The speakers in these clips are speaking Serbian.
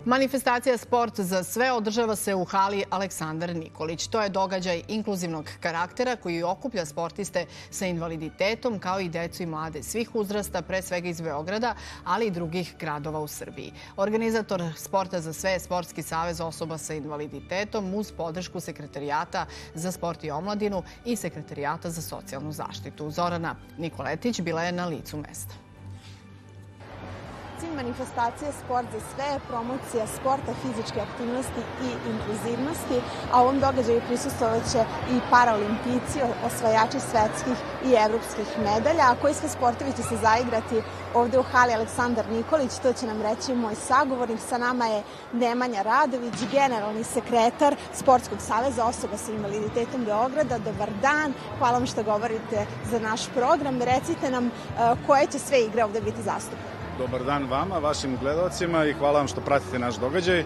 Manifestacija Sport za sve održava se u hali Aleksandar Nikolić. To je događaj inkluzivnog karaktera koji okuplja sportiste sa invaliditetom kao i decu i mlade svih uzrasta, pre svega iz Beograda, ali i drugih gradova u Srbiji. Organizator Sporta za sve je Sportski savez osoba sa invaliditetom uz podršku Sekretarijata za sport i omladinu i Sekretarijata za socijalnu zaštitu. Zorana Nikoletić bila je na licu mesta. Cilj manifestacije Sport za sve je promocija sporta, fizičke aktivnosti i inkluzivnosti, a u ovom događaju prisustvovaće i paraolimpijci, osvajači svetskih i evropskih medalja, a koji sve sportovi će se zaigrati ovde u hali Aleksandar Nikolić. To će nam reći moj sagovornik. Sa nama je Nemanja Radović, generalni sekretar Sportskog saveza osoba sa invaliditetom Beograda. Dobar dan, hvala vam što govorite za naš program. Recite nam koje će sve igre ovde biti zastupane. Dobar dan vama, vašim gledalcima i hvala vam što pratite naš događaj.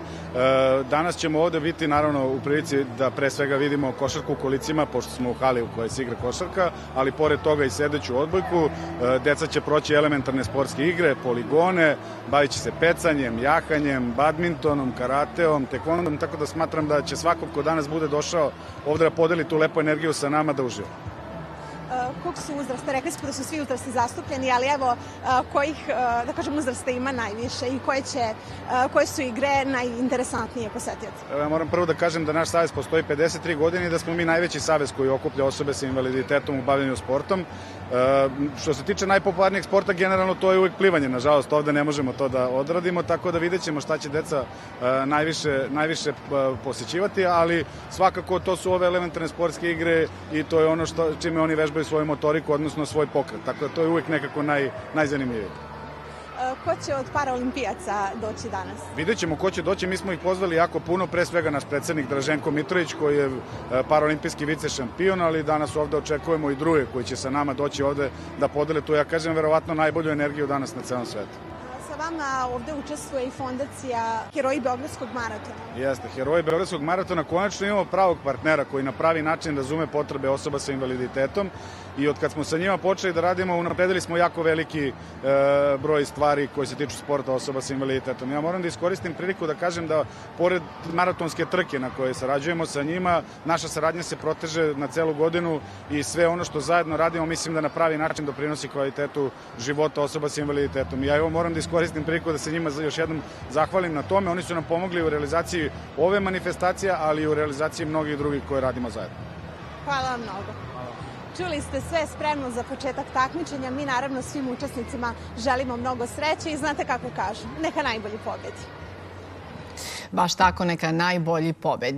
Danas ćemo ovde biti naravno u prilici da pre svega vidimo košarku u kolicima, pošto smo u hali u kojoj se igra košarka, ali pored toga i sedeću odbojku. Deca će proći elementarne sportske igre, poligone, bavit će se pecanjem, jahanjem, badmintonom, karateom, tekvondom, tako da smatram da će svako ko danas bude došao ovde da podeli tu lepu energiju sa nama da uživa. Kog su uzrasta? Rekli smo da su svi uzrasti zastupljeni, ali evo kojih, da kažem, uzrasta ima najviše i koje su igre najinteresantnije posetioci? Ja moram prvo da kažem da naš savez postoji 53 godine i da smo mi najveći savez koji okuplja osobe sa invaliditetom u bavljenju sportom. Što se tiče najpopularnijeg sporta, generalno to je uvijek plivanje. Nažalost, ovde ne možemo to da odradimo, tako da vidjet ćemo šta će deca najviše posećivati, ali svakako to su ove elementarne sportske igre i to je ono čime oni vežbaju svoju motoriku, odnosno svoj pokret. Tako da to je uvijek nekako najzanimljivije. Ko će od paraolimpijaca doći danas? Vidjet ćemo ko će doći. Mi smo ih pozvali jako puno, pre svega naš predsednik Draženko Mitrović koji je paraolimpijski vice šampion, ali danas ovde očekujemo i druge koji će sa nama doći ovde da podele tu, ja kažem, verovatno najbolju energiju danas na celom svetu. Sa vama ovde učestvuje i fondacija Heroji Beogradskog maratona. Jeste, Heroji Beogradskog maratona. Konačno imamo pravog partnera koji na pravi način razume potrebe osoba sa invaliditetom i od kad smo sa njima počeli da radimo, unapredili smo jako veliki broj stvari koje se tiču sporta osoba sa invaliditetom. Ja moram da iskoristim priliku da kažem da pored maratonske trke na kojoj sarađujemo sa njima, naša saradnja se proteže na celu godinu i sve ono što zajedno radimo mislim da na pravi način doprinosi kvalitetu života osoba sa invaliditetom. Ja moram da iskoristim priliku da se njima još jednom zahvalim na tome. Oni su nam pomogli u realizaciji ove manifestacije, ali i u realizaciji mnogih drugih koje radimo zajedno. Hvala vam mnogo. Čuli ste sve spremno za početak takmičenja. Mi naravno svim učesnicima želimo mnogo sreće i znate kako kažu, neka najbolji pobedi. Baš tako, neka najbolji pobedi.